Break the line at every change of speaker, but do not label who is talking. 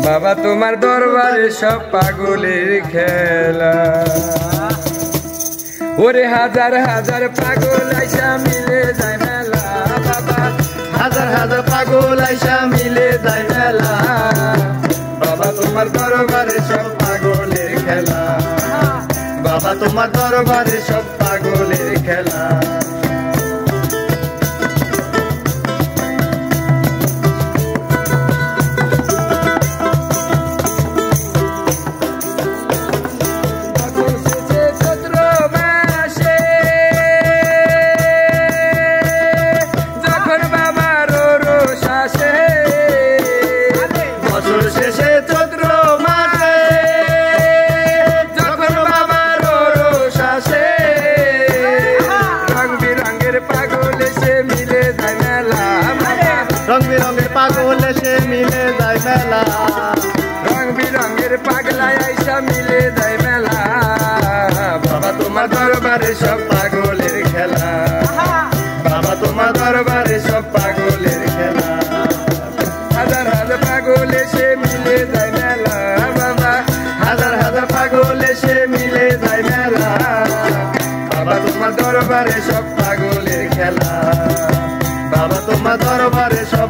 বাবা তোমার দরবারে সব পাগলের খেলা। ওরে হাজার হাজার পাগল আইসা মিলে যায় মেলা। বাবা
হাজার হাজার পাগল আইসা মিলে যায় মেলা।
বাবা তোমার দরবারে সব পাগলের খেলা।
বাবা তোমার দরবারে সব পাগলের খেলা। রং বিরঙের পাগল এসে মিলে যায় মেলা।
রং বিরঙের পাগলা আইসা মিলে যায় মেলা। বাবা তোমার দরবারে সব পাগলের খেলা।
বাবা তোমার দরবারে সব পাগলের খেলা।
হাজার হাজার পাগল এসে মিলে যায় মেলা। বাবা
হাজার হাজার পাগল এসে মিলে যায় মেলা।
বাবা তোমার দরবারে সব পাগলের খেলা।
বাবা তোমার দরবারে সব